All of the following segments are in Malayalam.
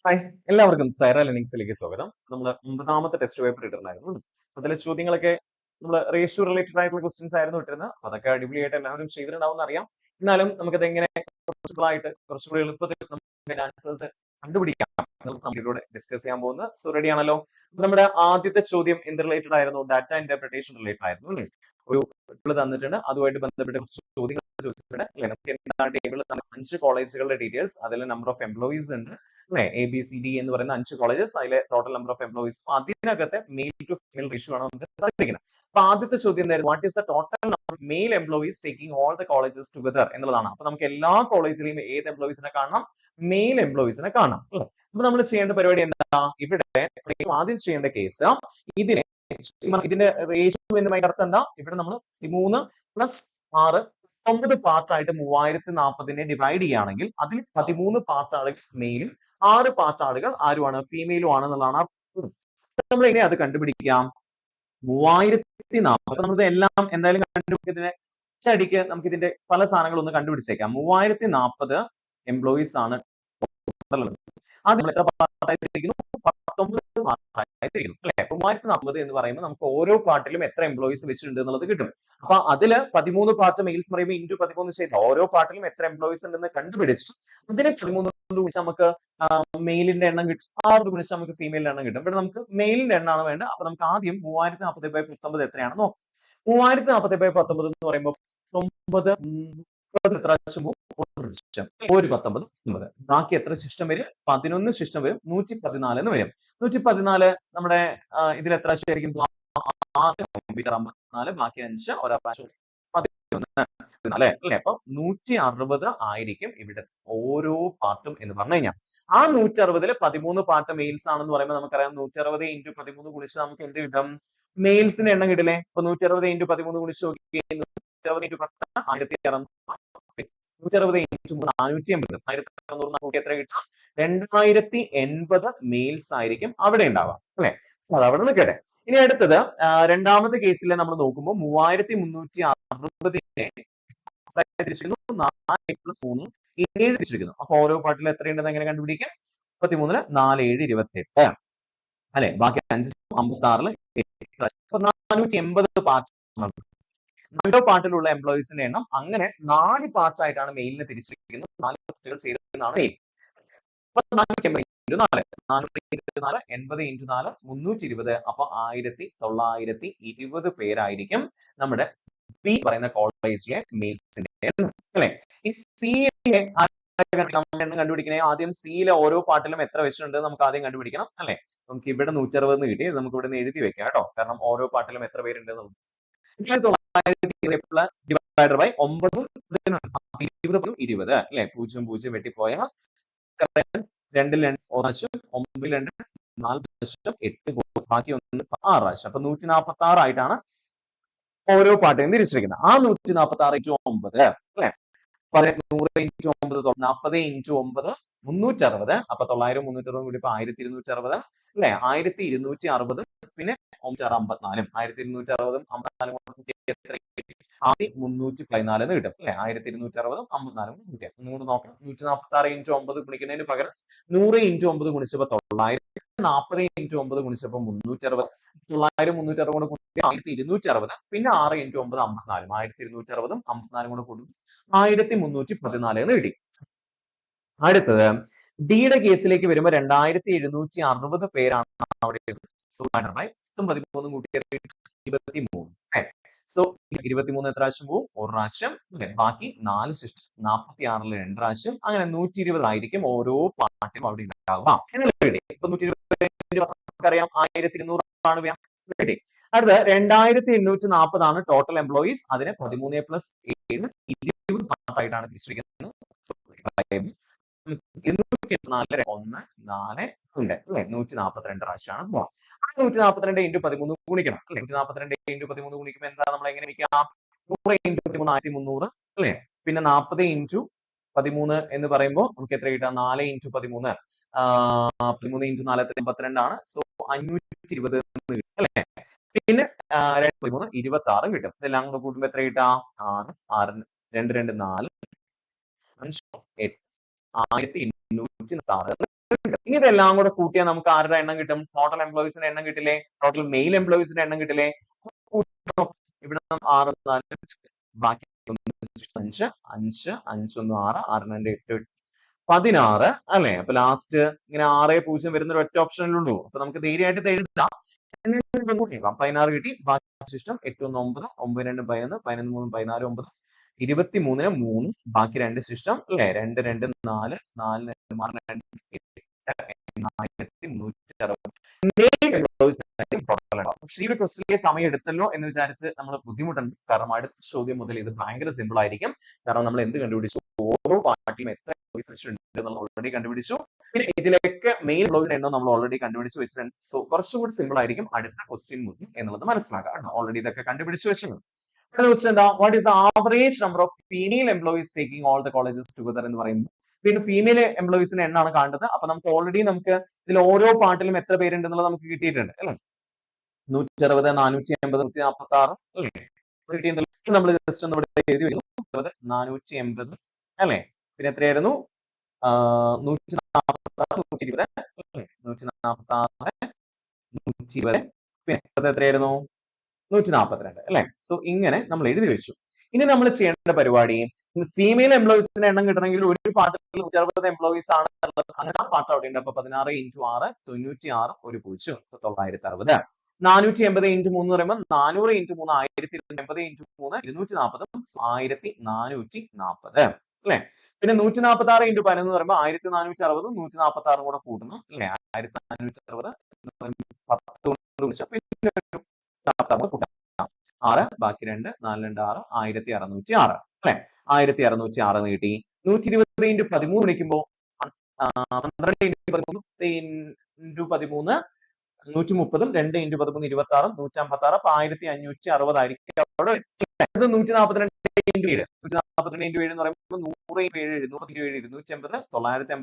ഹായ്, എല്ലാവർക്കും സൈറ ലെർണിംഗ്സിലേക്ക് സ്വാഗതം. നമ്മൾ 9ാമത്തെ ടെസ്റ്റ് പേപ്പർ ഇട്ടിട്ടുണ്ടായിരുന്നു. അതിലെ ചോദ്യങ്ങളൊക്കെ നമ്മൾ റേഷ്യോ റിലേറ്റഡ് ആയിട്ടുള്ള ക്വസ്റ്റ്യൻസ് ആയിരുന്നു ഇട്ടിരുന്നത്. അതൊക്കെ അടിപൊളിയായിട്ട് എല്ലാവരും ചെയ്തിട്ടുണ്ടാവും എന്നറിയാം. എന്നാലും നമുക്കത് എങ്ങനെ കുറച്ചുകൂടി എളുപ്പത്തിൽ നമുക്ക് ആൻസേഴ്സ് കണ്ടുപിടിക്കാം നമുക്ക് ഇതിലൂടെ ഡിസ്കസ് ചെയ്യാൻ പോകുന്നത്. സോ റെഡി ആണല്ലോ? നമ്മുടെ ആദ്യത്തെ ചോദ്യം എന്ത് റിലേറ്റഡ് ആയിരുന്നു? ഡാറ്റ ഇന്റർപ്രിട്ടേഷൻ റിലേറ്റഡ് ആയിരുന്നു അല്ലേ? ഒരു ടേബിൾ തന്നിട്ടുണ്ട്, അതുമായിട്ട് ബന്ധപ്പെട്ട കുറച്ച് ചോദ്യങ്ങൾ ചോദിച്ചിട്ടുണ്ട് അല്ലെ? നമുക്ക് എന്താണ് ടേബിളിൽ 5 കോളേജുകളുടെ ഡീറ്റെയിൽസ്, അതിൽ നമ്പർ ഓഫ് എംപ്ലോയീസ് ഉണ്ട് അല്ലെ? ABCD എന്ന് പറയുന്ന 5 കോളേജസ്, അതിലെ ടോട്ടൽ നമ്പർ ഓഫ് എംപ്ലോയീസ്. അതിനകത്തെ മെയിൽ ടു ഫീമെയിൽ റേഷ്യോ ആണ് നമുക്ക് തന്നിരിക്കുന്നത്. അപ്പൊ ആദ്യത്തെ ചോദ്യം എന്തായിരുന്നു? What is the total number of male employees taking all the colleges together എന്നുള്ളതാണ്. അപ്പൊ നമുക്ക് എല്ലാ കോളേജിലെയും ഏത് എംപ്ലോയീസിനെ കാണണം? മെയിൽ എംപ്ലോയീസിനെ കാണണം. അപ്പൊ നമ്മൾ ചെയ്യേണ്ട പരിപാടി എന്താ? ഇവിടെ ആദ്യം ചെയ്യേണ്ട കേസ് ഇതിന്റെ റേഷ്യോ എന്നുമായി അർത്ഥം എന്താ? ഇവിടെ നമ്മൾ 13 പ്ലസ് 6 9 പാർട്ടായിട്ട് 3040 ഡിവൈഡ് ചെയ്യുകയാണെങ്കിൽ അതിൽ 13 പാർട്ട് ആളുകൾ മെയിലും 6 പാർട്ട് ആളുകൾ ആരുമാണ്? ഫീമെയിലും ആണെന്നുള്ളതാണ് അർത്ഥം. നമ്മൾ എങ്ങനെ അത് കണ്ടുപിടിക്കാം? 3040. നമുക്ക് എല്ലാം എന്തായാലും കണ്ടുപിടിക്കുന്നതിന് ഒറ്റയടിക്ക് നമുക്ക് ഇതിന്റെ പല സാധനങ്ങളും ഒന്ന് കണ്ടുപിടിച്ചേക്കാം. 3040 എംപ്ലോയീസ് ആണ് അത് നമ്മൾ എത്ര പാർട്ടായിട്ടിരിക്കുന്നു? 19 പാർട്ടായിട്ടിരിക്കുന്നു അല്ലെ? 3040 എന്ന് പറയുമ്പോൾ നമുക്ക് ഓരോ പാർട്ടിലും എത്ര എംപ്ലോയീസ് വെച്ചിട്ടുണ്ട് എന്നുള്ളത് കിട്ടും. അപ്പൊ അതില് 13 പാർട്ട് മെയിൽസ് പറയുമ്പോൾ ഇൻറ്റു 13 ചെയ്ത് ഓരോ പാർട്ടിലും എത്ര എംപ്ലോയീസ് ഉണ്ടെന്ന് കണ്ടുപിടിച്ചു. അതിന് 13 ഗുണിച്ച് നമുക്ക് മെയിലിന്റെ എണ്ണം കിട്ടും, 6 ഗുണിച്ച് നമുക്ക് ഫീമെയിലിന്റെ എണ്ണം കിട്ടും. ഇവിടെ നമുക്ക് മെയിലിന്റെ എണ്ണമാണ് വേണ്ടത്. അപ്പൊ നമുക്ക് ആദ്യം 3040/19 എത്രയാണെന്ന് നോക്കാം. 3040/19 എന്ന് പറയുമ്പോൾ 9 എത്ര ഒരു 19 ബാക്കി എത്ര ശിഷ്ടം വരും? 11 ശിഷ്ടം വരും. 114 എന്ന് വരും. 114 നമ്മുടെ ഇതിൽ എത്ര ശരിക്കും? 54, ബാക്കി 5 ഒരാ 11 അല്ലെ? അപ്പൊ 160 ആയിരിക്കും ഇവിടെ ഓരോ പാർട്ടും എന്ന് പറഞ്ഞു കഴിഞ്ഞാൽ. ആ 160 13 പാർട്ട് മെയിൽസ് ആണെന്ന് പറയുമ്പോൾ നമുക്കറിയാം 160 × 13 ഗുണിച്ച് നമുക്ക് എന്ത് കിട്ടും? മെയിൽസിന്റെ എണ്ണം കിട്ടില്ലേ? അപ്പൊ 160 × 13 ഗുണിച്ച് നോക്കിയേ. 160 × 10 1660 × 480 1600 എത്ര കിട്ടും? 2080 മെയിൽസ് ആയിരിക്കും അവിടെ ഉണ്ടാവുക അല്ലെ? അത് അവിടെ നിൽക്കട്ടെ. ഇനി അടുത്തത് രണ്ടാമത്തെ കേസിൽ നമ്മൾ നോക്കുമ്പോൾ 3360 തിരിച്ചിരിക്കുന്നു. അപ്പൊ ഓരോ പാർട്ടിലും എത്രയുണ്ടെന്ന് എങ്ങനെ കണ്ടുപിടിക്കാം? 33 4 7 28 അല്ലെ? ബാക്കി 5 56 480 പാർട്ട്. ഓരോ പാർട്ടിലുള്ള എംപ്ലോയീസിന്റെ എണ്ണം അങ്ങനെ 4 പാർട്ടായിട്ടാണ് മെയിലിനെ തിരിച്ചിരിക്കുന്നത്. 4 പാർട്ടുകൾ ചെയ്തതാണ് മെയിൽ. 480 × 4 80 × 4 320. അപ്പൊ 1920 പേരായിരിക്കും നമ്മുടെ ബി പറയുന്ന കോളേജിലെ മെയിൽസിന്റെ എണ്ണം അല്ലെ? ഈ സിയിലെ എണ്ണം കണ്ടുപിടിക്കണേ. ആദ്യം സിയിലെ ഓരോ പാർട്ടിലും എത്ര വെച്ചിട്ടുണ്ട് നമുക്ക് ആദ്യം കണ്ടുപിടിക്കണം അല്ലെ? നമുക്ക് ഇവിടെ 160 കിട്ടി. നമുക്ക് ഇവിടെ എഴുതി വെക്കാം കേട്ടോ, കാരണം ഓരോ പാർട്ടിലും എത്ര പേരുണ്ട് എന്നുള്ളത്. 9 ബൈ 9 20 അല്ലെ? 0 0 വെട്ടിപ്പോയ 2 9 2 4 8 ബാക്കി 1 6 അപ്പൊ 146 ആയിട്ടാണ് ഓരോ പാർട്ടിയും തിരിച്ചിരിക്കുന്നത്. ആ 146 × 9 അല്ലെ? 100 × 9 40 × 9 360. അപ്പൊ 900 360 കൂടി 1260 അല്ലെ? 1260 പിന്നെ 54 1260 54 ആദ്യം 314 എന്ന് കിട്ടും അല്ലെ? 1260 54 കൂട്ടിയാൽ ഒന്നുകൂടെ നോക്കാം. 146 × 9 ഗുണിക്കുന്നതിന് പകരം 100 × 9 ഗുണിച്ചപ്പോ 900, 40 × 9 ഗുണിച്ചപ്പോ 360, 900 360 കൂടെ കൂട്ടി 1260 പിന്നെ 6 × 9 54 1260 54 കൂടെ കൂട്ടി 1314 എന്ന് കിട്ടി. അടുത്തത് ഡിയുടെ കേസിലേക്ക് വരുമ്പോൾ 2760 പേരാണ് അവിടെ. 13 കൂട്ടിയത് 23. സോ 23 എത്ര പ്രാവശ്യം പോവും? ഒരു പ്രാവശ്യം അല്ലെ? ബാക്കി 4 ശിഷ്ടം 46 2 പ്രാവശ്യം, അങ്ങനെ 120 ആയിരിക്കും ഓരോ പാർട്ടിയും അവിടെ ഉണ്ടാവുക. ഇപ്പൊ 120 അറിയാം, 1200 ആണ് വേണം. അടുത്ത 2840 ആണ് ടോട്ടൽ എംപ്ലോയീസ്. അതിന് 13 + 7 20 പാർട്ടായിട്ടാണ് തിരിച്ചിരിക്കുന്നത്. 284 1 4 ഉണ്ട് അല്ലെ? 142 പ്രാവശ്യമാണ് പോവാം. 142 × 13 ഗുണിക്കണം അല്ലെ? 142 × 13 ഗുണിക്കുമ്പോൾ എന്താ നമ്മൾ എങ്ങനെ വിളിക്കാം? 100 × 13 1300 അല്ലെ? പിന്നെ 40 × 13 എന്ന് പറയുമ്പോൾ നമുക്ക് എത്ര കിട്ടാം? 4 × 13 13 × 4 82 ആണ്. സോ 520 അല്ലെ? പിന്നെ 13 26 കിട്ടും. ഇതെല്ലാം കൂടെ കൂട്ടുമ്പോൾ എത്ര കിട്ടാം? 6 6 2 2 4 5 8 1846 ഇനി ഇതെല്ലാം കൂടെ കൂട്ടിയാൽ നമുക്ക് ആരുടെ എണ്ണം കിട്ടും? ടോട്ടൽ എംപ്ലോയീസിന്റെ എണ്ണം കിട്ടില്ലേ? ടോട്ടൽ മെയിൽ എംപ്ലോയീസിന്റെ എണ്ണം കിട്ടില്ലേ? ഇവിടെ 6 4 ബാക്കി 5 5 5 1 6 6 2 8 16 അല്ലെ? അപ്പൊ ലാസ്റ്റ് ഇങ്ങനെ 6 0 വരുന്ന ഒറ്റ ഓപ്ഷനിലുള്ളൂ. അപ്പൊ നമുക്ക് ധൈര്യമായിട്ട് എഴുതാം. 16 കിട്ടി. ബാക്കി ശിഷ്ടം 8 1 9 9 2 11 11 3 14 9 23 3 ബാക്കി 2 ശിഷ്ടം അല്ലെ? 2 2 4 4 പക്ഷേ ഈ ഒരു ക്വസ്റ്റിലെ സമയം എടുത്തല്ലോ എന്ന് വിചാരിച്ച് നമ്മൾ ബുദ്ധിമുട്ടുണ്ട്. കാരണം അടുത്ത ചോദ്യം മുതൽ ഇത് ഭയങ്കര സിമ്പിൾ ആയിരിക്കും. കാരണം നമ്മൾ എന്ത് കണ്ടുപിടിച്ചു? ഓരോ പാർട്ടിയും എത്ര ഉണ്ട് നമ്മൾ ഓൾറെഡി കണ്ടുപിടിച്ചു. പിന്നെ ഇതിലേക്ക് മെയിൽ എംപ്ലോയീസിന്റെ എണ്ണം നമ്മൾ ഓൾറെഡി കണ്ടുപിടിച്ച് വെച്ചിട്ടുണ്ട്. സോ കുറച്ചുകൂടി സിമ്പിൾ ആയിരിക്കും അടുത്ത ക്വസ്റ്റ്യൻ മുതൽ എന്നുള്ളത് മനസ്സിലാക്കാം. ഓൾറെഡി ഇതൊക്കെ കണ്ടുപിടിച്ച് വെച്ചിട്ടുണ്ട്. എന്താ what is average number of female employees taking all the colleges together എന്ന് പറയുമ്പോൾ പിന്നെ ഫീമെയിൽ എംപ്ലോയീസിന്റെ എണ്ണാണ് കാണുന്നത്. അപ്പൊ നമുക്ക് ഓൾറെഡി നമുക്ക് ഇതിൽ ഓരോ പാർട്ടിലും എത്ര പേരുണ്ടെന്നുള്ളത് നമുക്ക് കിട്ടിയിട്ടുണ്ട് അല്ലെ? 160 480 146 അല്ലേ കിട്ടിയിട്ടുണ്ടല്ലോ. നമ്മൾ ജസ്റ്റ് ഒന്ന് ഇവിടെ എഴുതി വരുന്നു 480 അല്ലെ? പിന്നെ എത്രയായിരുന്നു? 146 120 146 120 പിന്നെ എത്രയായിരുന്നു? 142 അല്ലെ? സോ ഇങ്ങനെ നമ്മൾ എഴുതി വെച്ചു. ഇനി നമ്മൾ ചെയ്യേണ്ട പരിപാടി ഫീമെയിൽ എംപ്ലോയീസിന്റെ എണ്ണം കിട്ടണമെങ്കിൽ ഒരു പാർട്ടിൽ 160 എംപ്ലോയീസ് ആണ് അങ്ങനെ ആ പാർട്ട് അവിടെ ഉണ്ട്. അപ്പൊ 16 × 6 96 ഒരു 0 960 480 × 3 എന്ന് പറയുമ്പോൾ 400 × 3 1080 × 3 240 1440 അല്ലെ? പിന്നെ 146 × 11 എന്ന് പറയുമ്പോൾ 1460 146 കൂടെ കൂട്ടണം അല്ലെ? 1460 6 ബാക്കി 2 4 2 6 1606 അല്ലെ? 1606 കിട്ടി. 120 × 13 വിളിക്കുമ്പോൾ 12 × 13 130 2 × 13 26 156 അപ്പൊ 1560 ആയിരിക്കും. 142 × 7 142 × 7 എന്ന് പറയുമ്പോൾ 100 × 7 227 280 980 2 × 7 14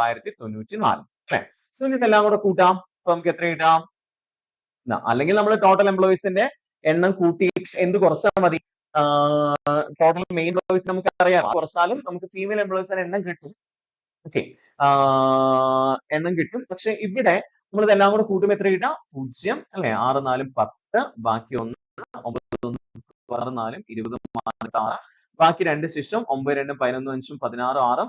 994 അല്ലെ? സോ ഇതെല്ലാം കൂടെ കൂട്ടാം. അപ്പൊ നമുക്ക് എത്ര കിട്ടാം? അല്ലെങ്കിൽ നമ്മൾ ടോട്ടൽ എംപ്ലോയീസിന്റെ എണ്ണം കൂട്ടി എന്ത് കുറച്ചാൽ മതി? ടോട്ടൽ മെയിൽ എംപ്ലോയീസ് നമുക്ക് അറിയാം. കുറച്ചാലും നമുക്ക് ഫീമെയിൽ എംപ്ലോയീസിന്റെ എണ്ണം കിട്ടും. ഓക്കെ, എണ്ണം കിട്ടും. പക്ഷെ ഇവിടെ നമ്മൾ ഇതെല്ലാം കൂടെ കൂട്ടുമ്പോൾ എത്ര കിട്ടാം? 0 അല്ലെ? 6 4 10 ബാക്കി 1 9 6 4 20 6 ബാക്കി 2 ശിഷ്ടം 9 2 11 5 16 6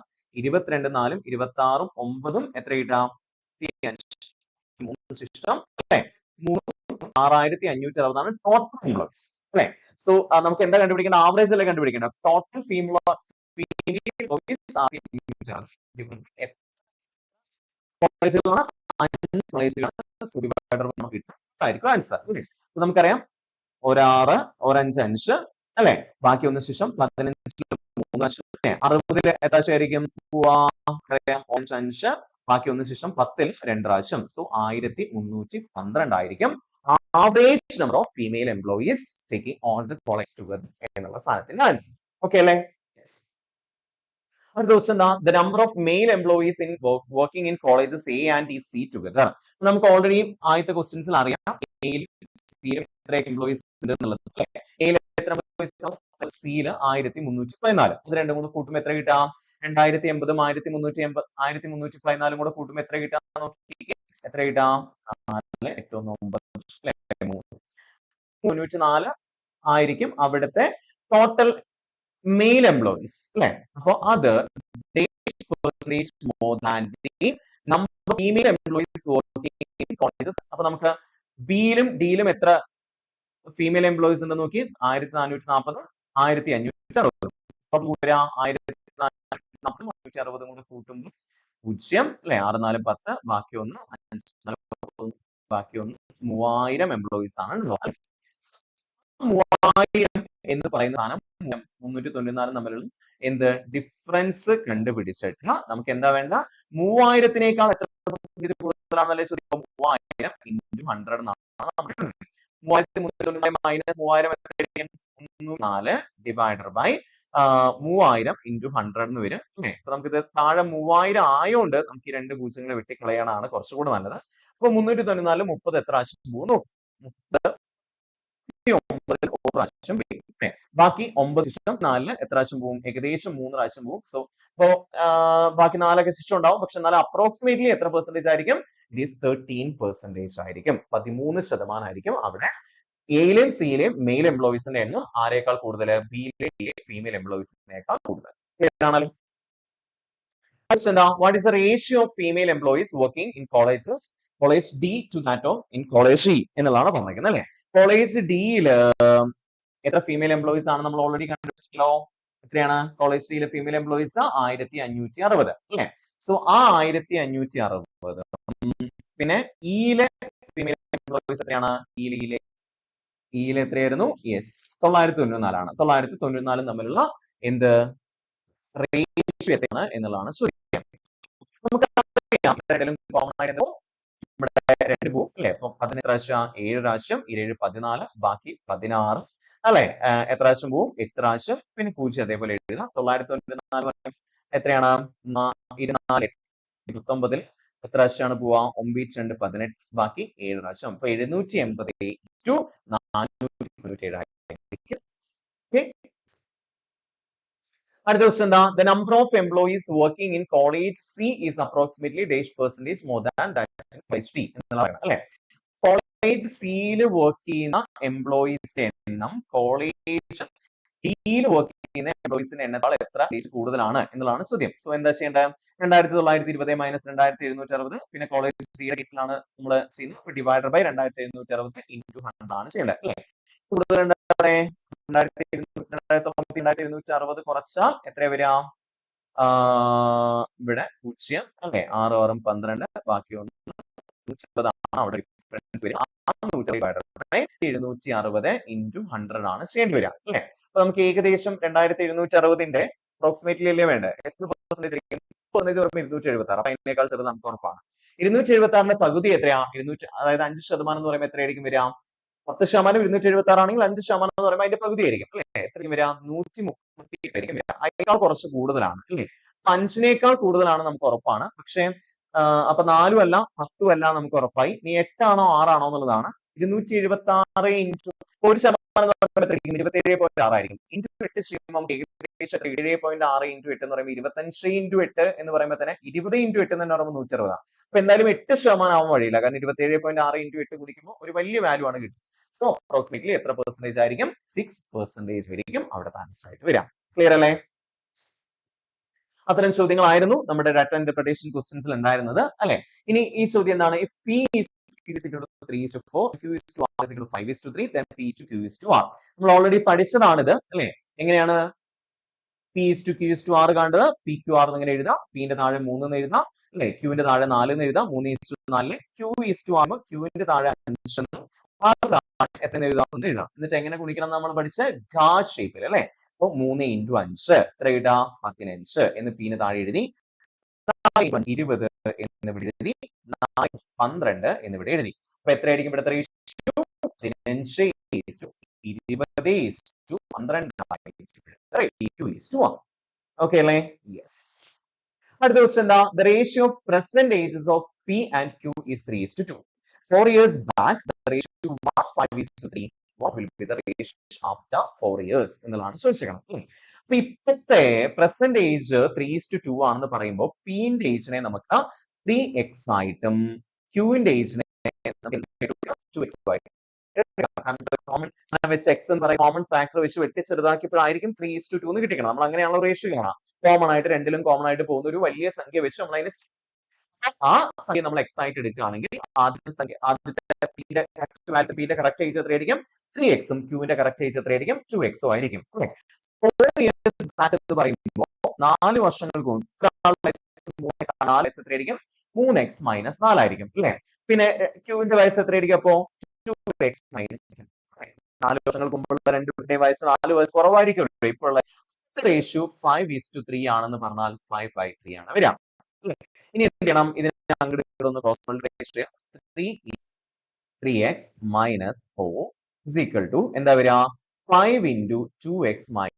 22 4 26 9 എത്ര കിട്ടാം? 3 ശിഷ്ടം അല്ലെ? 6560 ആണ് ടോട്ടൽ എംപ്ലോയീസ് അല്ലെ? സോ നമുക്ക് എന്താ കണ്ടുപിടിക്കേണ്ട? ആവറേജ് അല്ലേ കണ്ടുപിടിക്കേണ്ട? Total female answer. നമുക്കറിയാം 1 6 1 5 5 അല്ലെ? ബാക്കി 1 ശേഷം 15 60 എത്ര ആയിരിക്കും? 5 ബാക്കി 1 ശേഷം 10 2 പ്രാവശ്യം. സോ 1312 ആയിരിക്കും average number of female employees taking all the college together എന്നുള്ള സാധനത്തിന്റെ ആൻസർ. ഓക്കെ അല്ലേ? അടുത്ത ക്വസ്റ്റ്യൻ എന്താ? The number of male employees in working in colleges A and E C together. നമുക്ക് ഓൾറെഡി ആദ്യത്തെ ക്വസ്റ്റ്യൻസിൽ അറിയാം എയിൽ സിയിൽ എത്ര എംപ്ലോയീസ് ഉണ്ട് എന്നുള്ളത്. എയിൽ എത്ര എംപ്ലോയീസ്? സിയിൽ 1314. ഇത് രണ്ടും കൂടെ കൂട്ടുമ്പോൾ എത്ര കിട്ടാം? 2080 1380 1314 കൂടെ കൂട്ടുമ്പോൾ എത്ര കിട്ടാം? നോക്കി എത്ര കിട്ടാം? 4 8 9 304 ആയിരിക്കും അവിടുത്തെ ടോട്ടൽ മെയിൽ എംപ്ലോയീസ് അല്ലെ? അപ്പൊ അത് more than the number of female employees working in colleges. അപ്പൊ നമുക്ക് ബിയിലും ഡിയിലും എത്ര ഫീമെയിൽ എംപ്ലോയീസ് ഉണ്ടെന്ന് നോക്കി. 1440 1560 1440 കൂടെ കൂട്ടുമ്പോൾ 0 അല്ലെ? 6 4 10 ബാക്കി 1 5 ബാക്കി 1 3000 എംപ്ലോയീസ് ആണ് ഉള്ളത്. 3000 എന്ന് പറയുന്ന സാധനം 394 തമ്മിലുള്ള എന്ത് ഡിഫറൻസ് കണ്ടുപിടിച്ചിട്ട് നമുക്ക് എന്താ വേണ്ട? 3000-നേക്കാൾ എത്ര കൂടുതലാണെന്നല്ലേ ചോദിക്കും. 3000 × 100 എന്നാണ്. 3399 മൈനസ് 3000 4 ഡിവൈഡഡ് ബൈ 3000 × 100 എന്ന് വരും. അപ്പൊ നമുക്കിത് താഴെ 3000 ആയോണ്ട് നമുക്ക് ഈ 2 പൂജ്യങ്ങളെ വെട്ടിക്കളയാനാണ് കുറച്ചുകൂടെ നല്ലത്. അപ്പൊ 394 30 എത്ര ആശം പോകുന്നു? 30 പ്രാവശ്യം വരും. ബാക്കി 9 ശിഷ്ടം 4 എത്ര പ്രാവശ്യം പോകും? ഏകദേശം 3 പ്രാവശ്യം പോകും. സോ അപ്പോ ബാക്കി 4 ശിഷ്ടം ഉണ്ടാവും. പക്ഷെ എന്നാലും അപ്രോക്സിമേറ്റ്ലി എത്ര പെർസെന്റേജ് ആയിരിക്കും? ഇറ്റ് ഈസ് 13% ആയിരിക്കും. 13% ആയിരിക്കും അവിടെ എയിലെയും സിയിലെയും മെയിൽ എംപ്ലോയീസിന്റെ എണ്ണം ആരേക്കാൾ കൂടുതൽ? ബിയിലെ ഫീമെയിൽ എംപ്ലോയീസിനേക്കാൾ കൂടുതൽ. ആണല്ലോ. What is the ratio of female employees working in colleges? College D to that of in college E എന്നുള്ളതാണ് പറഞ്ഞിരിക്കുന്നത് അല്ലെ. കോളേജ് ഡിയില് എത്ര ഫീമെയിൽ എംപ്ലോയീസ് ആണ് നമ്മൾ ഓൾറെഡി കണ്ടുപിടിച്ചല്ലോ. എത്രയാണ് കോളേജ് ഡിയിലെ ഫീമെയിൽ എംപ്ലോയീസ്? 1560 അല്ലെ. സോ ആ 1560 പിന്നെ ഇയിലെ ഫീമെയിൽ എംപ്ലോയീസ് എത്രയാണ്? ഇയിലെ എത്രയായിരുന്നു? യെസ് 994 ആണ്. 994 തമ്മിലുള്ള എന്ത് റേഷ്യോ എത്രയാണ് എന്നുള്ളതാണ് ചോദിക്കുക. നമുക്ക് കോമൺ ആയിട്ട് നമ്മുടെ 2 പോകും അല്ലെ. അപ്പൊ 7 പ്രാവശ്യം 7 14 ബാക്കി 16 അല്ലെ. എത്ര പ്രാവശ്യം പോവും? 8 പ്രാവശ്യം പിന്നെ 0 അതേപോലെ എഴുതാം. 994 എത്രയാണ്? 24 29 എത്ര പ്രാവശ്യമാണ് പോവാ? 9 2 18 ബാക്കി 7 പ്രാവശ്യം. അപ്പൊ 780 to 497 ആയിരിക്കും. അടുത്ത ക്വസ്റ്റ്യൻ എന്താ? The number of employees working in college C is approximately dash % more than that in college D എന്നുള്ള പറയുന്നത് അല്ലെ. കോളേജ് സിയിൽ വർക്ക് ചെയ്യുന്ന എംപ്ലോയീസ് എണ്ണം കോളേജ് ഡിയിൽ വർക്ക് ചെയ്യുന്ന എംപ്ലോയീസിന്റെ എണ്ണത്താൽ എത്ര കൂടുതലാണ് എന്നുള്ളതാണ് ചോദ്യം. സോ എന്താ ചെയ്യേണ്ടത്? 2920 മൈനസ് 2760 പിന്നെ കോളേജ് ഡിയുടെ കേസിലാണ് നമ്മൾ ചെയ്യുന്നത്. ഡിവൈഡഡ് ബൈ 2760 ഇൻറ്റു 100 ആണ് ചെയ്യേണ്ടത് അല്ലെ. കൂടുതൽ 2760 കുറച്ചാൽ എത്ര വരിക? ഇവിടെ 0 അല്ലെ. 6 6 12 ബാക്കി 1 അവിടെ ഡിഫറൻസ് വരും. 760 ഇൻറ്റു 100 ആണ് ചെയ്യേണ്ടി വരിക അല്ലെ. അപ്പൊ നമുക്ക് ഏകദേശം 2760 അപ്രോക്സിമേറ്റ്ലി അല്ലേ വേണ്ടത്? എത്ര പെർസെന്റേജ് ആയിരിക്കും? 276. അപ്പൊ അതിനേക്കാൾ ചെറുത് നമുക്ക് ഉറപ്പാണ്. 276 പകുതി എത്രയാ? 200 അതായത് 5% എന്ന് പറയുമ്പോൾ എത്രയായിരിക്കും വരിക? 10% 276 ആണെങ്കിൽ 5% എന്ന് പറയുമ്പോൾ അതിന്റെ പകുതി ആയിരിക്കും അല്ലെ. എത്രയും വരിക? 138 ആയിരിക്കും വരിക. അതിനേക്കാൾ കുറച്ച് കൂടുതലാണ് അല്ലെ. 5നേക്കാൾ കൂടുതലാണ് നമുക്ക് ഉറപ്പാണ്. പക്ഷെ അപ്പൊ 4 അല്ല 10 അല്ല നമുക്ക് ഉറപ്പായി. ഇനി 8 ആണോ 6 ആണോ എന്നുള്ളതാണ്. 276 ഇൻറ്റു 1% 27.6 ആയിരിക്കും. ഇൻറ്റു 8 ചെയ്യുമ്പോൾ നമുക്ക് ഏകദേശം 7.6 ഇൻറ്റു 8 എന്ന് പറയുമ്പോൾ 25 ഇൻറ്റു 8 എന്ന് പറയുമ്പോൾ തന്നെ 20 ഇൻറ്റു 8 എന്ന് പറയുമ്പോൾ 160. അപ്പൊ എന്തായാലും 8% ആവാൻ വഴിയില്ല. കാരണം 27.6 ഇൻറ്റു 8 കുടിക്കുമ്പോൾ ഒരു വലിയ വാല്യൂ ആണ് കിട്ടുന്നത്. സോ അപ്രോക്സിമേറ്റ്ലി എത്ര പെർസെന്റേജ് ആയിരിക്കും? 6% ആയിരിക്കും അവിടുത്തെ ആൻസർ ആയിട്ട് വരാം. ക്ലിയർ അല്ലേ? അത്തരം ചോദ്യങ്ങളായിരുന്നു നമ്മുടെ ഡാറ്റ ഇന്റർപ്രിട്ടേഷൻ ക്വസ്റ്റ്യൻസിൽ ഉണ്ടായിരുന്നത് അല്ലെ. ഇനി ഈ ചോദ്യം എന്താണ്? If P is 3:4, Q is to R is 5:3, then P is to Q is to R. നമ്മൾ ഓൾറെഡി പഠിച്ചതാണിത് അല്ലെ. എങ്ങനെയാണ് P is to Q is to R കാണേണ്ടത്? PQR എന്നിങ്ങനെ എഴുതാം. Pന്റെ താഴെ 3 എന്ന് എഴുതാം അല്ലെ. Qന്റെ താഴെ 4 എന്ന് എഴുതാം. 3:4 Q is to R Qന്റെ താഴെ 5 എന്ന് എത്ര എഴുതാം? എന്നിട്ട് എങ്ങനെ ഗുണിക്കണം നമ്മൾ പഠിച്ച ഗാസ് ഷേപ്പിൽ അല്ലെ. അപ്പൊ 3 × 5 എത്ര കിട്ടാ? 15 എന്ന് Pന് താഴെ എഴുതി. 20 എന്നിവിടെ എഴുതി. 12 എന്നിവിടെ എഴുതി. അപ്പൊ എത്രയായിരിക്കും ഇവിടുത്തെ റേഷ്യോ? 15:20:12 ഓക്കെ അല്ലേ? യെസ്. അടുത്ത ക്വസ്റ്റ്യൻ എന്താ? The ratio of present ages of P and Q is 3:2. 4 years back the ratio was 5:3. What will be the ratio after 4 years എന്നുള്ളതാണ് ചോദിച്ചേക്കണം. അപ്പൊ ഇപ്പോഴത്തെ പ്രസന്റ് ഏജ് 3:2 ആണെന്ന് പറയുമ്പോൾ പിന്റെ ഏജിനെ നമുക്ക് 3x ആയിട്ടും ക്യൂവിന്റെ ഏജിനെ 2x ആയിട്ടും വെച്ച് എക്സ് എന്ന് പറയുന്ന കോമൺ ഫാക്ടർ വെച്ച് വെട്ടി ചെറുതാക്കിയപ്പോഴായിരിക്കും 3:2 എന്ന് കിട്ടിക്കണം. നമ്മൾ അങ്ങനെയാണല്ലോ റേഷ്യോ കാണാം. കോമൺ ആയിട്ട് രണ്ടിലും കോമൺ ആയിട്ട് പോകുന്ന ഒരു വലിയ സംഖ്യ വെച്ച് നമ്മൾ അതിനെ ആ സംഖ്യ നമ്മൾ എക്സ് ആയിട്ട് എടുക്കുകയാണെങ്കിൽ ആദ്യത്തെ പിയുടെ കറക്റ്റ് ഏജ് എത്രയായിരിക്കും? 3x ഉം ക്യൂവിന്റെ കറക്റ്റ് ഏജ് എത്രയായിരിക്കും? 2x ആയിരിക്കും. 4 years back എന്ന് പറയുമ്പോൾ 4 വർഷങ്ങൾക്ക് മുമ്പ് എത്രയായിരിക്കും? 3x - 4 ആയിരിക്കും അല്ലെ. പിന്നെ ക്യൂവിന്റെ വയസ്സ് എത്രയായിരിക്കും? അപ്പോ 2x - 4 വർഷങ്ങൾക്ക് മുമ്പുള്ള രണ്ടുപേരുടെയും വയസ്സ് 4 വയസ്സ് കുറവായിരിക്കും. ഇപ്പോൾ ഉള്ള റേഷ്യോ 5:3 ആണെന്ന് പറഞ്ഞാൽ 5/3 ആണ് വരിക. ഇനി എന്ത് ചെയ്യണം? ഇതിനെ അങ്ങോട്ട് ഒന്ന് ക്രോസ് മൾട്ടിപ്ലൈ ചെയ്യാം. 3x - 4 is equal to എന്താ വരിക? 5 × 2x - 4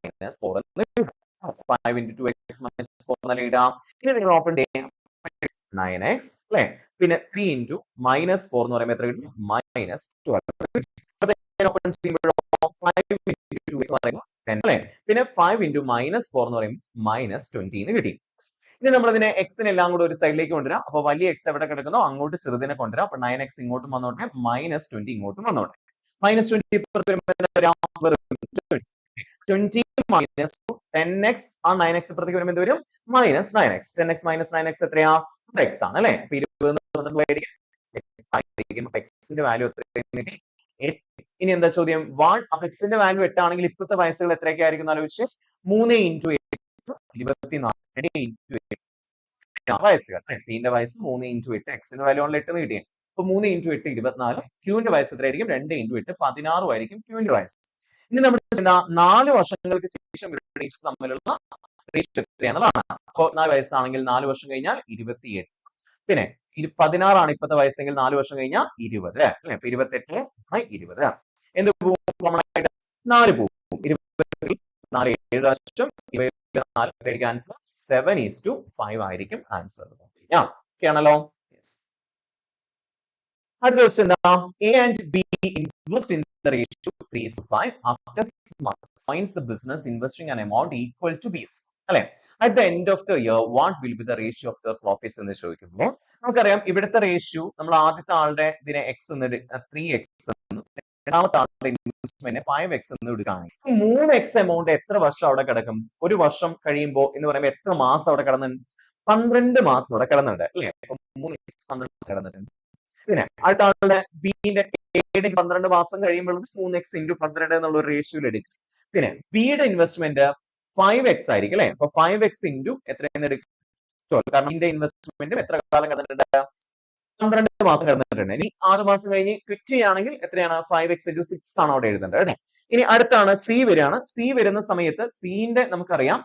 5 × 2x - 4 എന്ന് എഴുതാം. ഇനി ഓപ്പൺ ചെയ്യാം 9x അല്ലെ. പിന്നെ 3 × -4 എന്ന് പറയുമ്പോൾ എത്ര കിട്ടും? -12. ഓപ്പൺ ചെയ്യുമ്പോഴോ 5 into 2x എന്ന് പറയുമ്പോൾ 10 അല്ലെ. പിന്നെ 5 into -4 എന്ന് പറയുമ്പോൾ -20 എന്ന് കിട്ടി. ഇനി നമ്മൾ ഇതിനെ എക്സിനെല്ലാം കൂടെ ഒരു സൈഡിലേക്ക് കൊണ്ടുവരാം. അപ്പൊ വലിയ എക്സ് എവിടെ കിടക്കുന്നോ അങ്ങോട്ട് ചെറുതിനെ കൊണ്ടുവരാം. അപ്പൊ 9x ഇങ്ങോട്ടും വന്നോട്ടെ, -20 ഇങ്ങോട്ടും വന്നോട്ടെ. -20 ഇപ്പുറത്ത് വരുമ്പോൾ എന്താ വരാ? 20 minus 10x ആ 9x ഇപ്പുറത്തേക്ക് വരുമ്പോൾ എന്ത് വരും? -9x. 10x minus 9x എത്രയാ? x ആണ് അല്ലെ. അപ്പൊ 20 എക്സിന്റെ വാല്യൂ എത്രയാണ്? ഇനി എന്താ ചോദ്യം? അപ്പൊ എക്സിന്റെ വാല്യൂ 8 ആണെങ്കിൽ ഇപ്പോഴത്തെ വയസ്സുകൾ എത്രയൊക്കെ ആയിരിക്കും ആലോചിച്ച് 3 into 8 24 വയസ്സുകൾ. ന്റെ വയസ്സ് 3 into 8 എക്സിന്റെ വാല്യൂ ആണ് 8 എന്ന് കിട്ടിയത്. അപ്പൊ 3 into 8 24. ക്യൂവിന്റെ വയസ്സ് എത്രയായിരിക്കും? 2 into 8 16 ആയിരിക്കും ക്യൂവിന്റെ വയസ്സ്. ഇനി നമ്മൾ 4 വർഷങ്ങൾക്ക് ശേഷം തമ്മിലുള്ള റേഷ്യോ എത്രയാണെന്നുള്ളതാണ്. അപ്പൊ 4 വയസ്സാണെങ്കിൽ 4 വർഷം കഴിഞ്ഞാൽ 28. പിന്നെ 16 ആണ് ഇപ്പോഴത്തെ വയസ്സെങ്കിൽ 4 വർഷം കഴിഞ്ഞാൽ 20 അല്ലെ. അപ്പൊ 28 20 എന്ത് പോവും? 4 പോവും. 4 7 പ്രാവശ്യം 24 ആൻസർ 7:5 ആയിരിക്കും ആൻസർ. ആണല്ലോ. അടുത്ത ക്വസ്റ്റ്യൻ എന്താ? A and B invest in the ratio 3:5. After 6 months, finds the business investing an amount equal to B. അല്ലെ. At the end of the year, what will be the ratio of the profits എന്ന് ചോദിക്കുമ്പോൾ നമുക്കറിയാം ഇവിടുത്തെ റേഷ്യോ നമ്മൾ ആദ്യത്തെ ആളുടെ ഇതിനെ എക്സ് എന്ന് 3x രണ്ടാമത്തെ ആളുടെ ഇൻവെസ്റ്റ്മെന്റ് 5x എന്ന് എടുക്കുകയാണെങ്കിൽ 3x എമൗണ്ട് എത്ര വർഷം അവിടെ കിടക്കും? ഒരു വർഷം കഴിയുമ്പോൾ എന്ന് പറയുമ്പോൾ എത്ര മാസം അവിടെ കിടന്നുണ്ട്? 12 മാസം അവിടെ കിടന്നുണ്ട് അല്ലെ. 3x 12 കിടന്നിട്ടുണ്ട്. പിന്നെ അടുത്ത ആളുടെ ബിയുടെ 12 മാസം കഴിയുമ്പോൾ 3x into 12 എന്നുള്ള ഒരു റേഷ്യോയിൽ എടുക്കും. പിന്നെ ബിയുടെ ഇൻവെസ്റ്റ്മെന്റ് 5x ആയിരിക്കും അല്ലെ. അപ്പൊ 5x into എത്രയെന്ന് എടുക്കും? കാരണം ഇതിന്റെ ഇൻവെസ്റ്റ്മെന്റും എത്ര കാലം കിടന്നിട്ടുണ്ട്? 12 മാസം കിടന്നിട്ടുണ്ട്. ഇനി 6 മാസം കഴിഞ്ഞ് ക്വിറ്റ് ചെയ്യുകയാണെങ്കിൽ എത്രയാണ്? 5x into 6 ആണ് അവിടെ എഴുതേണ്ടത് കേട്ടോ. ഇനി അടുത്താണ് സി വരികയാണ്. സി വരുന്ന സമയത്ത് സിന്റെ നമുക്കറിയാം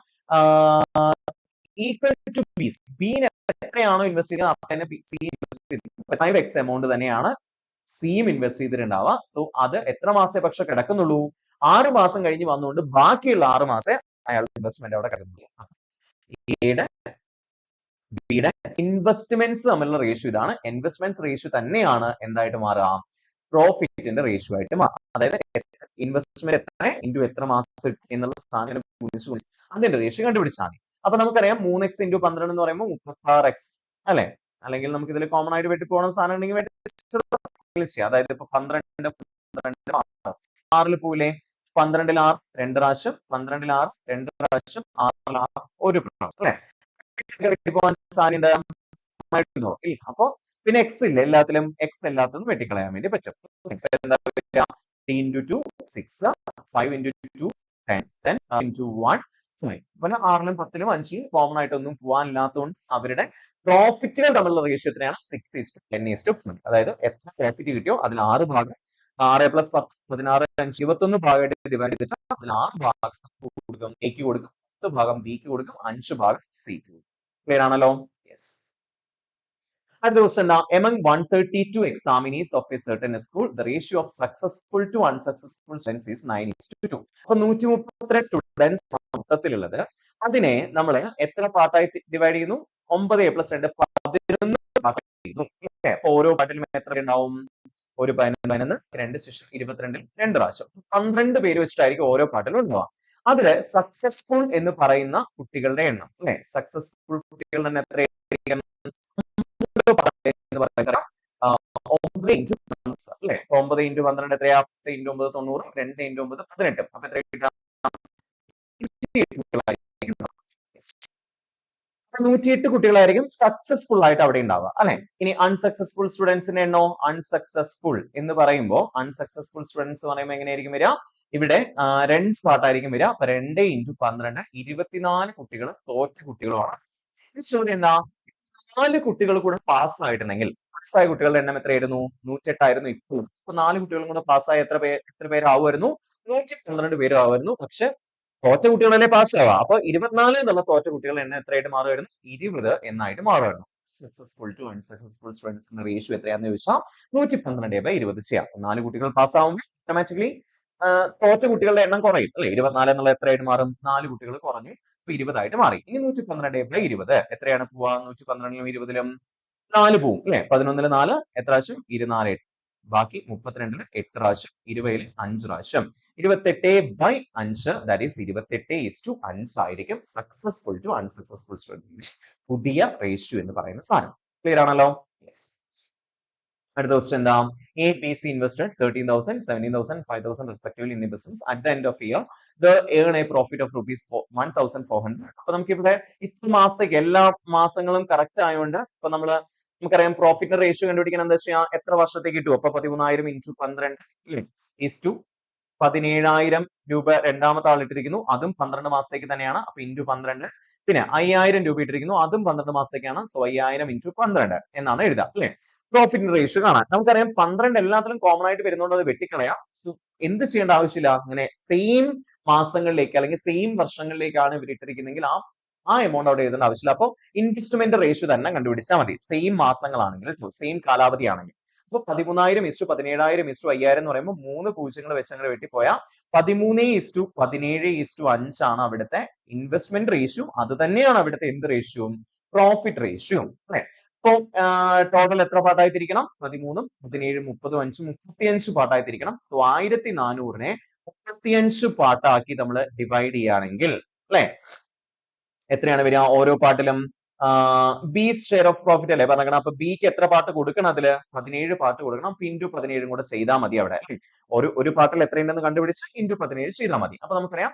ഈക്വൽ ടു ബി. ബിനെ എത്രയാണോ ഇൻവെസ്റ്റ് ചെയ്യുന്നത് 5x എമൗണ്ട് തന്നെയാണ് സിയും ഇൻവെസ്റ്റ് ചെയ്തിട്ടുണ്ടാവുക. സോ അത് എത്ര മാസേ പക്ഷെ കിടക്കുന്നുള്ളൂ? 6 മാസം കഴിഞ്ഞ് വന്നുകൊണ്ട് ബാക്കിയുള്ള 6 മാസേ അയാളുടെ ഇൻവെസ്റ്റ്മെന്റ് അവിടെ കിടക്കുന്നു. ബിയുടെ ഇൻവെസ്റ്റ്മെന്റ്സ് തമ്മിലുള്ള റേഷ്യോ ഇതാണ്. ഇൻവെസ്റ്റ്മെന്റ്സ് റേഷ്യോ തന്നെയാണ് എന്തായിട്ട് മാറുക? പ്രോഫിറ്റിന്റെ റേഷ്യോ ആയിട്ട് മാറുക. അതായത് ഇൻവെസ്റ്റ്മെന്റ് എത്ര ഇൻറ്റു എത്ര മാസം എന്നുള്ള സാധനം അതിന്റെ റേഷ്യോ കണ്ടുപിടിച്ചാൽ മതി. അപ്പൊ നമുക്കറിയാം 3x into 12 എന്ന് പറയുമ്പോൾ 36x അല്ലെ. അല്ലെങ്കിൽ നമുക്ക് ഇതിൽ കോമൺ ആയിട്ട് വെട്ടി പോകുന്ന സാധനം ഉണ്ടെങ്കിൽ ചെയ്യാം. അതായത് ഇപ്പൊ 12 6 പോവില്ലേ? 12 6 2 പ്രാവശ്യം 12 6 2 പ്രാവശ്യം 6 ഒരു പ്രാവശ്യം അല്ലെ. അപ്പൊ പിന്നെ എക്സ് ഇല്ല എല്ലാത്തിലും. എക്സ് എല്ലാത്തതും വെട്ടിക്കളയാൻ വേണ്ടി പറ്റും. എന്താ 3 into 2 6 5 into 2 10 10 into 1 7. പിന്നെ 6ലും 10ലും 5 കോമൺ ആയിട്ടൊന്നും പോകാനില്ലാത്തതുകൊണ്ട് അവരുടെ പ്രോഫിറ്റുകൾ തമ്മിലുള്ള റേഷ്യോ എത്രയാണ്? 6:10:1. അതായത് എത്ര പ്രോഫിറ്റ് കിട്ടിയോ അതിൽ 6 ഭാഗം 6 + 10 16 5 21 ഭാഗമായിട്ട് ഡിവൈഡ് ചെയ്തിട്ട് അതിൽ 6 ഭാഗം കൊടുക്കും എക്ക് കൊടുക്കും, 10 ഭാഗം ബിക്ക് കൊടുക്കും, 5 ഭാഗം സിക്ക് കൊടുക്കും. ക്ലിയർ ആണല്ലോ? യെസ്. അടുത്ത ക്വസ്റ്റ്യൻ എന്താ? Among 132 examinees of a certain school, the ratio of successful to unsuccessful students is 9:2. അപ്പൊ 132 സ്റ്റുഡൻസ് മൊത്തത്തിലുള്ളത്. അതിനെ നമ്മൾ എത്ര പാർട്ടായി ഡിവൈഡ് ചെയ്യുന്നു? 9 + 2 11 പാർട്ടായി ചെയ്യുന്നു. ഓരോ പാർട്ടിലും എത്ര ഉണ്ടാവും? ഒരു 11 2 സെഷൻ 22 2 പ്രാവശ്യം 12 പേര് വെച്ചിട്ടായിരിക്കും ഓരോ പാർട്ടിലും ഉണ്ടാവുക. അതില് സക്സസ്ഫുൾ എന്ന് പറയുന്ന കുട്ടികളുടെ എണ്ണം അല്ലെ. സക്സസ്ഫുൾ കുട്ടികളുടെ എണ്ണം എത്രയായിരിക്കും? 9 into 12 അല്ലെ. 9 into 12 എത്രയാ? 10 into 9 90, 2 into 9 18. അപ്പൊ എത്ര കിട്ടാം? 108 കുട്ടികളായിരിക്കും സക്സസ്ഫുൾ ആയിട്ട് അവിടെ ഉണ്ടാവുക അല്ലെ. ഇനി അൺസക്സസ്ഫുൾ സ്റ്റുഡൻസിന്റെ എണ്ണോ? അൺസക്സസ്ഫുൾ എന്ന് പറയുമ്പോൾ അൺസക്സസ്ഫുൾ സ്റ്റുഡൻസ് പറയുമ്പോൾ എങ്ങനെയായിരിക്കും വരിക? ഇവിടെ 2 പാർട്ടായിരിക്കും വരിക. അപ്പൊ 2 into 12 24 കുട്ടികൾ തോറ്റ കുട്ടികളുമാണ്. ചോദ്യം എന്താ? 4 കുട്ടികൾ കൂടെ പാസ്സായിട്ടുണ്ടെങ്കിൽ പാസ്സായ കുട്ടികളുടെ എണ്ണം എത്രയായിരുന്നു? 108 ആയിരുന്നു ഇപ്പോഴും. അപ്പൊ 4 കുട്ടികളും കൂടെ പാസ്സായ എത്ര പേരാവുമായിരുന്നു? 112 പേരും ആവുമായിരുന്നു. പക്ഷെ തോറ്റ കുട്ടികളല്ലേ പാസ്സാവുക. അപ്പൊ 24 എന്നുള്ള തോറ്റ കുട്ടികളുടെ എണ്ണം എത്രയായിട്ട് മാറുമായിരുന്നു? 20 എന്നായിട്ട് മാറുമായിരുന്നു. സക്സസ്ഫുൾ ടു അൺസക്സസ്ഫുൾ സ്റ്റുഡൻസിന്റെ റേഷ്യോ എത്രയാണെന്ന് ചോദിച്ചാൽ 112/20 ചെയ്യാം. 4 കുട്ടികൾ പാസ്സാവുമ്പോൾ ഓട്ടോമാറ്റിക്കലി തോറ്റ കുട്ടികളുടെ എണ്ണം കുറയും അല്ലെ. 24 എന്നുള്ള എത്രയായിട്ട് മാറും? 4 കുട്ടികൾ കുറഞ്ഞ് 20 ആയിട്ട് മാറി. ഇനി 112/20 എത്രയാണ് പോവാ? 112ലും 20ലും 4 പോവും അല്ലെ. 11ൽ 4 എത്ര പ്രാവശ്യം? 24 ബാക്കി 32 8 പ്രാവശ്യം 20 5 പ്രാവശ്യം 28/5 ദാറ്റ് ഈസ് 28:5 ആയിരിക്കും സക്സസ്ഫുൾ ടു അൺസക്സസ്ഫുൾ സ്റ്റുഡന്റ് പുതിയ റേഷ്യോ എന്ന് പറയുന്ന സാധനം. ക്ലിയർ ആണല്ലോ? യെസ്. അടുത്ത ക്വസ്റ്റ്യൻ എന്താ? A B C invested 13,000 17,000 5,000 respectively in a business at the end of year they earn a profit of rupees 1,400. അപ്പൊ നമുക്ക് ഇവിടെ ഇത്ര മാസത്തേക്ക് എല്ലാ മാസങ്ങളും കറക്റ്റ് ആയതുകൊണ്ട് ഇപ്പൊ നമുക്കറിയാം പ്രോഫിറ്റ് റേഷ്യോ കണ്ടുപിടിക്കാൻ എന്താ ചെയ്യാ, എത്ര വർഷത്തേക്ക് കിട്ടും? അപ്പൊ 14,000 into 12 is to 17,000 രൂപ രണ്ടാമത്തെ ആൾ ഇട്ടിരിക്കുന്നു, അതും 12 മാസത്തേക്ക് തന്നെയാണ്. അപ്പൊ ഇൻറ്റു 12. പിന്നെ 5,000 രൂപ ഇട്ടിരിക്കുന്നു, അതും 12 മാസത്തേക്കാണ്. സോ 5,000 into 12 എന്നാണ് എഴുതുക അല്ലെ? പ്രോഫിറ്റ് റേഷ്യോ കാണാൻ നമുക്കറിയാം 12 എല്ലാത്തിലും കോമൺ ആയിട്ട് വരുന്നതുകൊണ്ട് അത് വെട്ടിക്കളയാം. സോ എന്ത് ചെയ്യേണ്ട ആവശ്യമില്ല, അങ്ങനെ സെയിം മാസങ്ങളിലേക്ക് അല്ലെങ്കിൽ സെയിം വർഷങ്ങളിലേക്കാണ് ഇവർ ഇട്ടിരിക്കുന്നെങ്കിൽ ആ എമൗണ്ട് അവിടെ എഴുതേണ്ട ആവശ്യമില്ല. അപ്പൊ ഇൻവെസ്റ്റ്മെന്റ് റേഷ്യോ തന്നെ കണ്ടുപിടിച്ചാൽ മതി, സെയിം മാസങ്ങളാണെങ്കിൽ, സെയിം കാലാവധി ആണെങ്കിൽ. അപ്പൊ 13,000 ഇസ്റ്റു 17,000 ഇസ്റ്റു 5,000 എന്ന് പറയുമ്പോൾ 3 പൂജ്യങ്ങൾ വെച്ച് അങ്ങനെ വെട്ടിപ്പോയാൽ 13:17:5 ആണ് അവിടുത്തെ ഇൻവെസ്റ്റ്മെന്റ് റേഷ്യോ. അത് തന്നെയാണ് അവിടുത്തെ എന്ത് റേഷ്യോ? പ്രോഫിറ്റ് റേഷ്യോ അല്ലെ? അപ്പൊ ടോട്ടൽ എത്ര പാർട്ടായി തിരിക്കണം? 13, 17, 30, 5 35 പാർട്ടായി തിരിക്കണം. സോ 1,400നെ 35 പാർട്ടാക്കി നമ്മൾ ഡിവൈഡ് ചെയ്യുകയാണെങ്കിൽ അല്ലെ എത്രയാണ് വരിക? ഓരോ പാർട്ടിലും ബി ഷെയർ ഓഫ് പ്രോഫിറ്റ് അല്ലേ പറഞ്ഞേക്കണം. അപ്പൊ ബിക്ക് എത്ര പാർട്ട് കൊടുക്കണം? അതില് 17 പാർട്ട് കൊടുക്കണം. ഇൻറ്റു 17 കൂടെ ചെയ്താൽ മതി അവിടെ. ഒരു പാർട്ടിൽ എത്രയുണ്ടെന്ന് കണ്ടുപിടിച്ച് ഇൻറ്റു 17 ചെയ്താൽ മതി. അപ്പൊ നമുക്കറിയാം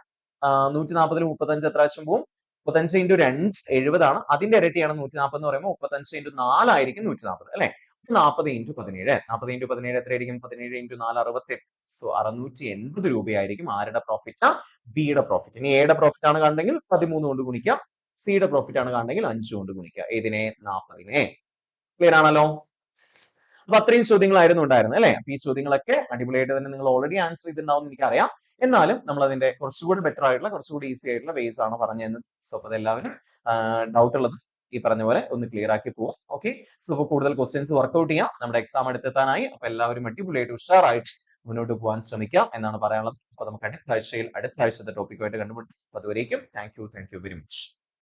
140 35 എത്ര പ്രാവശ്യം പോവും? 35 into 2 70 ആണ്. അതിന്റെ ഇരട്ടിയാണ് 140 എന്ന് പറയുമ്പോൾ 35 into 4 ആയിരിക്കും 140 അല്ലെ? 40 into 17 40 into 17 എത്രയായിരിക്കും? 17 into 4 68. സോ 680 രൂപയായിരിക്കും ആരുടെ പ്രോഫിറ്റ്? ബിയുടെ പ്രോഫിറ്റ്. ഇനി എയുടെ പ്രോഫിറ്റ് ആണ് കണ്ടെങ്കിൽ 13 കൊണ്ട് ഗുണിക്കുക, സിയുടെ പ്രോഫിറ്റ് ആണ് കാണുന്നെങ്കിൽ 5 കൊണ്ട് ഗുണിക്കുക. ഏതിനെ? 40നെ. ക്ലിയർ ആണല്ലോ? അപ്പൊ അത്രയും ചോദ്യങ്ങളായിരുന്നു ഉണ്ടായിരുന്നത് അല്ലെ? അപ്പൊ ഈ ചോദ്യങ്ങളൊക്കെ അടിപൊളിയായിട്ട് തന്നെ നിങ്ങൾ ഓൾറെഡി ആൻസർ ചെയ്തിട്ടുണ്ടാവും എന്ന് എനിക്കറിയാം. എന്നാലും നമ്മൾ അതിന്റെ കുറച്ചുകൂടി ബെറ്റർ ആയിട്ടുള്ള കുറച്ചുകൂടി ഈസി ആയിട്ടുള്ള വേസ് ആണ് പറഞ്ഞു തന്നത്. സോ അപ്പൊ അതെല്ലാവരും ഡൗട്ട് ഉള്ളത് ഈ പറഞ്ഞ പോലെ ഒന്ന് ക്ലിയർ ആക്കി പോവാം. ഓക്കെ, സോ അപ്പൊ കൂടുതൽ ക്വസ്റ്റ്യൻസ് വർക്ക്ഔട്ട് ചെയ്യാം. നമ്മുടെ എക്സാം അടുത്തെത്താനായി. അപ്പൊ എല്ലാവരും അടിപൊളിയായിട്ട് ഉഷാറായിട്ട് മുന്നോട്ട് പോകാൻ ശ്രമിക്കുക എന്നാണ് പറയാനുള്ളത്. അപ്പൊ നമുക്ക് അടുത്ത ആഴ്ചത്തെ ടോപ്പിക്കുമായിട്ട് കണ്ടുപിടിക്കും. അതുവരേക്കും താങ്ക് യു വെരി മച്ച്.